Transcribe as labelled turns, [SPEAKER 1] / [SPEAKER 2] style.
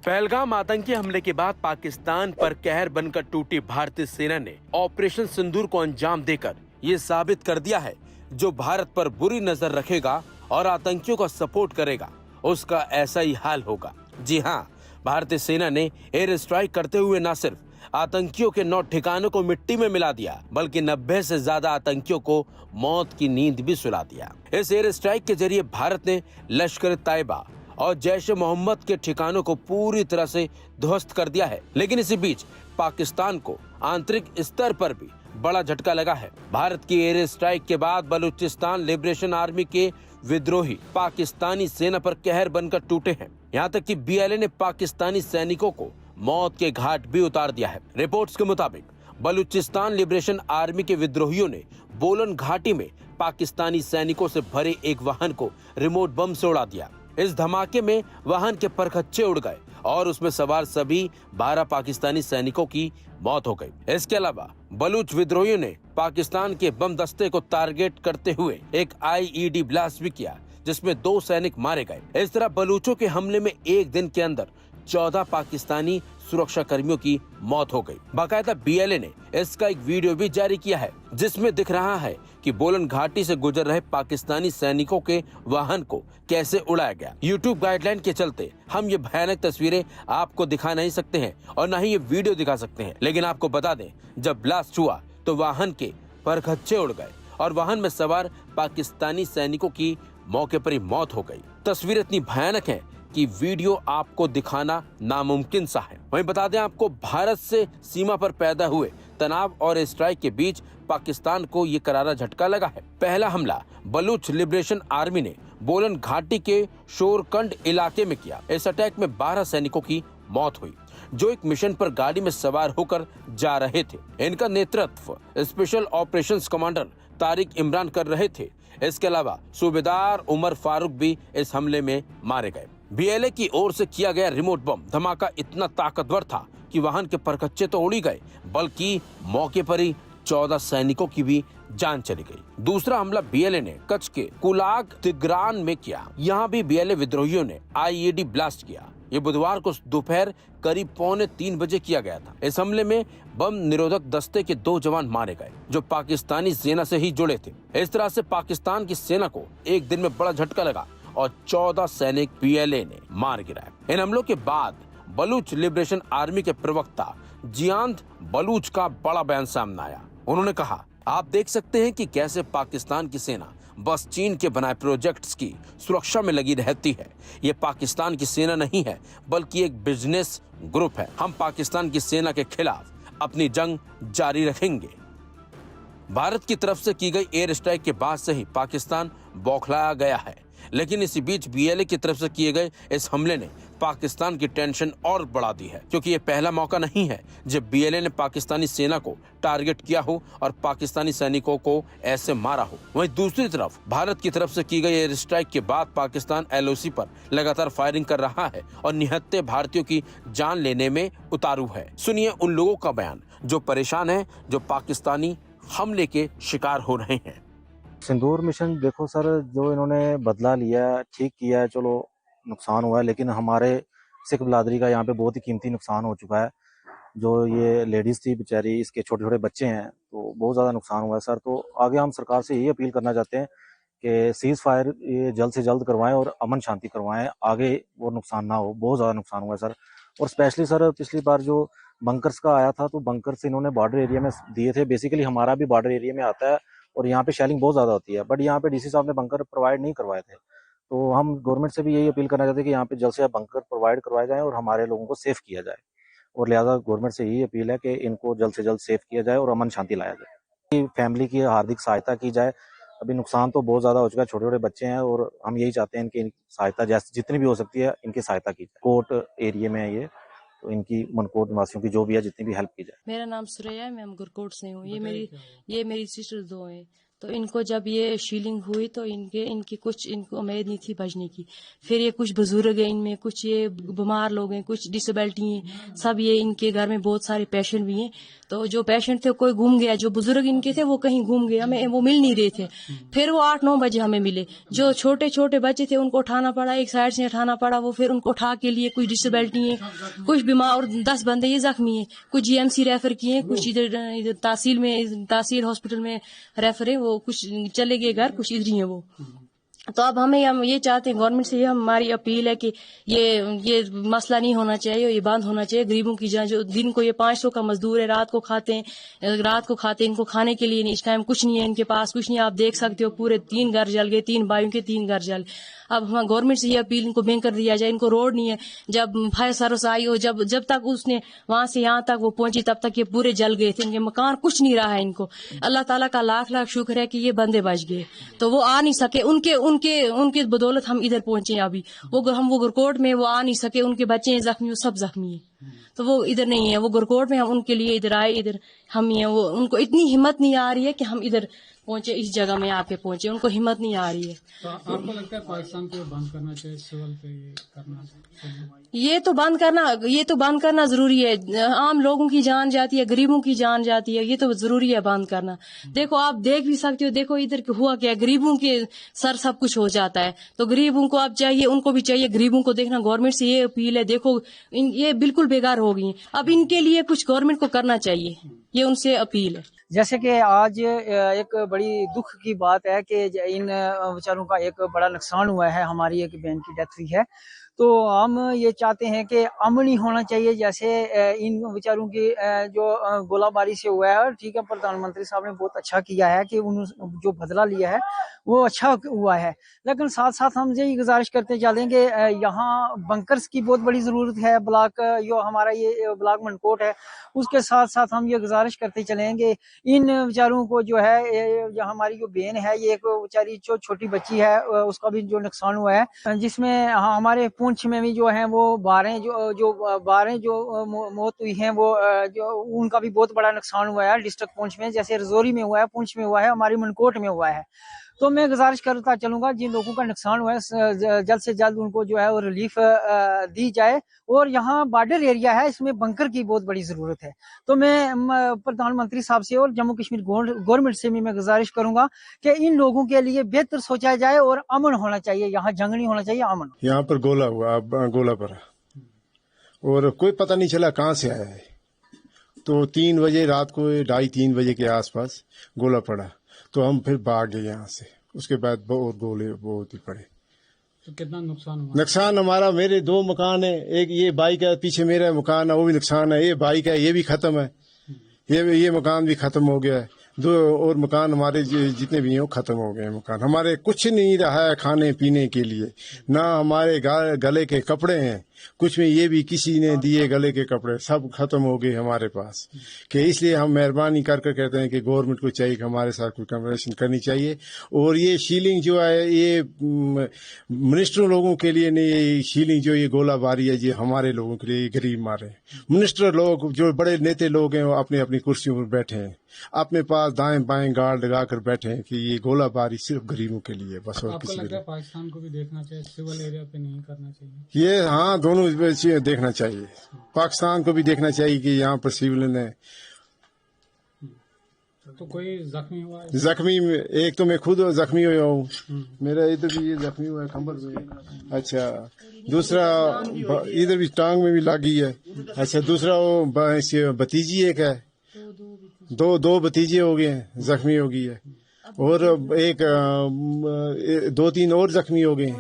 [SPEAKER 1] पहलगाम आतंकी हमले के बाद पाकिस्तान पर कहर बनकर टूटी भारतीय सेना ने ऑपरेशन सिंदूर को अंजाम देकर ये साबित कर दिया है, जो भारत पर बुरी नजर रखेगा और आतंकियों का सपोर्ट करेगा उसका ऐसा ही हाल होगा। जी हाँ, भारतीय सेना ने एयर स्ट्राइक करते हुए न सिर्फ आतंकियों के 9 ठिकानों को मिट्टी में मिला दिया, बल्कि 90 से ज्यादा आतंकियों को मौत की नींद भी सुला दिया। इस एयर स्ट्राइक के जरिए भारत ने लश्कर तैयबा और जैश ए मोहम्मद के ठिकानों को पूरी तरह से ध्वस्त कर दिया है। लेकिन इसी बीच पाकिस्तान को आंतरिक स्तर पर भी बड़ा झटका लगा है। भारत की एयर स्ट्राइक के बाद बलूचिस्तान लिबरेशन आर्मी के विद्रोही पाकिस्तानी सेना पर कहर बनकर टूटे हैं। यहाँ तक कि बीएलए ने पाकिस्तानी सैनिकों को मौत के घाट भी उतार दिया है। रिपोर्ट्स के मुताबिक बलूचिस्तान लिबरेशन आर्मी के विद्रोहियों ने बोलन घाटी में पाकिस्तानी सैनिकों से भरे एक वाहन को रिमोट बम से उड़ा दिया। इस धमाके में वाहन के परखच्चे उड़ गए और उसमें सवार सभी 12 पाकिस्तानी सैनिकों की मौत हो गई। इसके अलावा बलूच विद्रोहियों ने पाकिस्तान के बम दस्ते को टारगेट करते हुए एक आईईडी ब्लास्ट भी किया, जिसमें 2 सैनिक मारे गए। इस तरह बलूचों के हमले में एक दिन के अंदर 14 पाकिस्तानी सुरक्षा कर्मियों की मौत हो गई। बाकायदा बीएलए ने इसका एक वीडियो भी जारी किया है, जिसमें दिख रहा है कि बोलन घाटी से गुजर रहे पाकिस्तानी सैनिकों के वाहन को कैसे उड़ाया गया। यूट्यूब गाइडलाइन के चलते हम ये भयानक तस्वीरें आपको दिखा नहीं सकते हैं और न ही ये वीडियो दिखा सकते हैं, लेकिन आपको बता दें, जब ब्लास्ट हुआ तो वाहन के परखच्चे उड़ गए और वाहन में सवार पाकिस्तानी सैनिकों की मौके पर ही मौत हो गई। तस्वीर इतनी भयानक है कि वीडियो आपको दिखाना नामुमकिन सा है। वहीं बता दें आपको, भारत से सीमा पर पैदा हुए तनाव और स्ट्राइक के बीच पाकिस्तान को ये करारा झटका लगा है। पहला हमला बलूच लिबरेशन आर्मी ने बोलन घाटी के शोरकंड इलाके में किया। इस अटैक में 12 सैनिकों की मौत हुई, जो एक मिशन पर गाड़ी में सवार होकर जा रहे थे। इनका नेतृत्व special operations commander Tariq Imran कर रहे थे। इसके अलावा सूबेदार उमर फारूक भी इस हमले में मारे गए। बीएलए की ओर से किया गया रिमोट बम धमाका इतना ताकतवर था कि वाहन के परखच्चे तो उड़ी गए, बल्कि मौके पर ही 14 सैनिकों की भी जान चली गई। दूसरा हमला बीएलए ने कच्छ के कुलाग तिग्रान में किया। यहाँ भी बीएलए विद्रोहियों ने आईईडी ब्लास्ट किया। ये बुधवार को दोपहर करीब 2:45 बजे किया गया था। इस हमले में बम निरोधक दस्ते के 2 जवान मारे गए, जो पाकिस्तानी सेना से ही जुड़े थे। इस तरह से पाकिस्तान की सेना को एक दिन में बड़ा झटका लगा और 14 सैनिक बीएलए ने मार गिराए। इन हमलों के बाद बलूच लिबरेशन आर्मी के प्रवक्ता जियांद बलूच का बड़ा बयान सामने आया। उन्होंने कहा, आप देख सकते हैं कि कैसे पाकिस्तान की सेना बस चीन के बनाए प्रोजेक्ट्स की सुरक्षा में लगी रहती है। ये पाकिस्तान की सेना नहीं है, बल्कि एक बिजनेस ग्रुप है। हम पाकिस्तान की सेना के खिलाफ अपनी जंग जारी रखेंगे। भारत की तरफ से की गई एयर स्ट्राइक के बाद से ही पाकिस्तान बौखलाया गया है, लेकिन इसी बीच बीएलए की तरफ से किए गए इस हमले ने पाकिस्तान की टेंशन और बढ़ा दी है, क्योंकि ये पहला मौका नहीं है जब बीएलए ने पाकिस्तानी सेना को टारगेट किया हो और पाकिस्तानी सैनिकों को ऐसे मारा हो। वहीं दूसरी तरफ भारत की तरफ से की गई एयर स्ट्राइक के बाद पाकिस्तान एलओसी पर लगातार फायरिंग कर रहा है और निहत्थे भारतीयों की जान लेने में उतारू है। सुनिए उन लोगों का बयान जो परेशान है, जो पाकिस्तानी हमले के शिकार हो रहे हैं।
[SPEAKER 2] सिंदूर मिशन देखो सर, जो इन्होंने बदला लिया ठीक किया है, चलो नुकसान हुआ है, लेकिन हमारे सिख बिरादरी का यहाँ पे बहुत ही कीमती नुकसान हो चुका है। जो ये लेडीज थी बेचारी, इसके छोटे छोटे बच्चे हैं, तो बहुत ज़्यादा नुकसान हुआ है सर। तो आगे हम सरकार से यही अपील करना चाहते हैं कि सीज फायर ये जल्द से जल्द करवाएं और अमन शांति करवाएं, आगे वो नुकसान ना हो। बहुत ज़्यादा नुकसान हुआ है सर। और स्पेशली सर, पिछली बार जो बंकर्स का आया था, तो बंकर्स इन्होंने बॉर्डर एरिया में दिए थे। बेसिकली हमारा भी बॉर्डर एरिया में आता है और यहाँ पे शेलिंग बहुत ज़्यादा होती है, बट यहाँ पे डीसी साहब ने बंकर प्रोवाइड नहीं करवाए थे। तो हम गवर्नमेंट से भी यही अपील करना चाहते हैं कि यहाँ पे जल्द से जल्द बंकर प्रोवाइड करवाए जाएं और हमारे लोगों को सेफ किया जाए। और लिहाजा गवर्नमेंट से यही अपील है कि इनको जल्द से जल्द सेफ किया जाए और अमन शांति लाया जाए। फैमिली की हार्दिक सहायता की जाए। अभी नुकसान तो बहुत ज़्यादा हो चुका है, छोटे छोटे बच्चे हैं, और हम यही चाहते हैं इनकी सहायता जैसे जितनी भी हो सकती है इनकी सहायता की जाए। कोर्ट एरिया में है ये, तो इनकी मनकोट निवासियों की जो भी है जितनी भी हेल्प की जाए।
[SPEAKER 3] मेरा नाम सुरैया है, मैं अमगरकोट से हूँ। ये मेरी सिस्टर 2 हैं। तो इनको जब ये शीलिंग हुई तो इनकी कुछ इनको उम्मीद नहीं थी बचने की। फिर ये कुछ बुजुर्ग हैं इनमें, कुछ ये बीमार लोग हैं, कुछ डिसेबिलिटी हैं, सब ये इनके घर में बहुत सारे पेशेंट भी हैं। तो जो पेशेंट थे कोई घूम गया, जो बुजुर्ग इनके थे वो कहीं घूम गए, हमें वो मिल नहीं रहे थे। फिर वो 8-9 बजे हमें मिले। जो छोटे छोटे बच्चे थे उनको उठाना पड़ा, एक साइड से उठाना पड़ा, वो फिर उनको उठा के लिए, कुछ डिसेबिलिटी है, कुछ बीमार, और 10 बंदे ये जख्मी है, कुछ जीएमसी रेफर किए, कुछ इधर तहसील हॉस्पिटल में रेफर है, वो कुछ चले गए घर, कुछ इधर ही है वो। तो अब हम ये चाहते हैं गवर्नमेंट से, ये हमारी अपील है कि ये मसला नहीं होना चाहिए, ये बंद होना चाहिए। गरीबों की जान, जो दिन को ये 500 का मजदूर है, रात को खाते हैं, इनको खाने के लिए इस टाइम कुछ नहीं है, इनके पास कुछ नहीं। आप देख सकते हो पूरे 3 घर जल गए, 3 भाइयों के 3 घर जल। अब हम गवर्नमेंट से ये अपील, इनको बैंक कर दिया जाए, इनको रोड नहीं है। जब फायर सर्विस आई हो, जब तक उसने वहां से यहाँ तक वो पहुंची, तब तक ये पूरे जल गए थे, इनके मकान कुछ नहीं रहा है इनको। अल्लाह ताला का लाख लाख शुक्र है कि ये बंदे बच गए, तो वो आ नहीं सके, उनके बदौलत हम इधर पहुंचे। अभी वो गुरकोट में वो आ नहीं सके, उनके बच्चे हैं जख्मी, सब जख्मी है, तो वो इधर नहीं है। वो गुरकोट में हम उनके लिए इधर आए, इधर हम ही हैं। वो उनको इतनी हिम्मत नहीं आ रही है कि हम इधर पहुंचे, इस जगह में आके पहुंचे, उनको हिम्मत नहीं आ रही है।
[SPEAKER 4] तो आपको लगता है पाकिस्तान को बंद करना चाहिए, सिविल पे ये करना चाहिए?
[SPEAKER 3] ये तो बंद करना जरूरी है। आम लोगों की जान जाती है, गरीबों की जान जाती है, ये तो जरूरी है बंद करना। देखो आप देख भी सकते हो, देखो इधर हुआ क्या, गरीबों के सर सब कुछ हो जाता है। तो गरीबों को अब चाहिए, उनको भी चाहिए, गरीबों को देखना। गवर्नमेंट से ये अपील है, देखो ये बिल्कुल बेकार हो गई, अब इनके लिए कुछ गवर्नमेंट को करना चाहिए, ये उनसे अपील है।
[SPEAKER 5] जैसे कि आज एक बड़ी दुख की बात है कि इन बेचारों का एक बड़ा नुकसान हुआ है, हमारी एक बहन की डेथ हुई है। तो हम ये चाहते हैं कि अमन ही होना चाहिए। जैसे इन बेचारों की जो गोलाबारी से हुआ है, ठीक है, प्रधानमंत्री साहब ने बहुत अच्छा किया है कि उन्होंने जो बदला लिया है वो अच्छा हुआ है, लेकिन साथ साथ हम यही गुजारिश करते चलेंगे, यहाँ बंकर्स की बहुत बड़ी जरूरत है। ब्लॉक जो हमारा ये ब्लॉक मनकोट है, उसके साथ साथ हम ये गुजारिश करते चलेंगे इन बेचारों को, जो है जो हमारी जो बहन है, ये एक बेचारी जो छोटी बच्ची है, उसका भी जो नुकसान हुआ है, जिसमें हमारे पुंछ में भी जो है वो 12 जो मौत हुई है, वो जो उनका भी बहुत बड़ा नुकसान हुआ है डिस्ट्रिक्ट पुंछ में। जैसे रजौरी में हुआ है, पुंछ में हुआ है, हमारी मनकोट में हुआ है। तो मैं गुजारिश करता चलूंगा, जिन लोगों का नुकसान हुआ है जल्द से जल्द उनको जो है वो रिलीफ दी जाए। और यहाँ बॉर्डर एरिया है, इसमें बंकर की बहुत बड़ी जरूरत है। तो मैं प्रधानमंत्री साहब से और जम्मू कश्मीर गवर्नमेंट से भी मैं गुजारिश करूंगा कि इन लोगों के लिए बेहतर सोचा जाए और अमन होना चाहिए, यहाँ जंग नहीं होना चाहिए, अमन।
[SPEAKER 6] यहाँ पर गोला हुआ, गोला पड़ा और कोई पता नहीं चला कहाँ से आया है। तो 3 बजे रात को, 2:30-3 बजे के आसपास गोला पड़ा, तो हम फिर भाग गए यहाँ से। उसके बाद बहुत गोले बहुत ही पड़े।
[SPEAKER 4] तो कितना नुकसान हुआ?
[SPEAKER 6] नुकसान हमारा, मेरे 2 मकान है, एक ये बाइक है, पीछे मेरा मकान है, वो भी नुकसान है। ये बाइक है, ये भी खत्म है, ये मकान भी खत्म हो गया है। 2 और मकान हमारे जितने भी हैं वो खत्म हो गए। मकान हमारे कुछ नहीं रहा है खाने पीने के लिए, ना हमारे गले के कपड़े हैं कुछ में, ये भी किसी ने दिए गले के कपड़े, सब खत्म हो गए हमारे पास। कि इसलिए हम मेहरबानी करके कहते हैं कि गवर्नमेंट को चाहिए कि हमारे साथ कोई कन्वर्सेशन करनी चाहिए। और ये शीलिंग जो है, ये मिनिस्टर लोगों के लिए नहीं, ये शीलिंग जो ये गोलाबारी है, ये हमारे लोगों के लिए गरीब मारे। मिनिस्टर लोग, जो बड़े नेता लोग हैं, वो अपनी अपनी कुर्सियों पर बैठे हैं, अपने पास दाएं बाएं गार्ड लगाकर बैठे हैं कि ये गोलाबारी सिर्फ गरीबों के लिए बस। और
[SPEAKER 4] आपको लगता है पाकिस्तान को भी देखना चाहिए, सिविल एरिया पे नहीं करना चाहिए?
[SPEAKER 6] ये हाँ, दोनों देखना चाहिए। पाकिस्तान को भी देखना चाहिए कि यहाँ पर सिविलियन है।
[SPEAKER 4] तो कोई जख्मी हुआ है?
[SPEAKER 6] जख्मी एक तो मैं खुद जख्मी हुआ हूँ, मेरा इधर भी ये जख्मी हुआ है कमर में। अच्छा, दूसरा इधर भी टांग में भी लगी है। अच्छा, दूसरा वो भतीजी एक है, दो भतीजे हो गए हैं, जख्मी हो गई है। और एक 2-3 और जख्मी हो गए।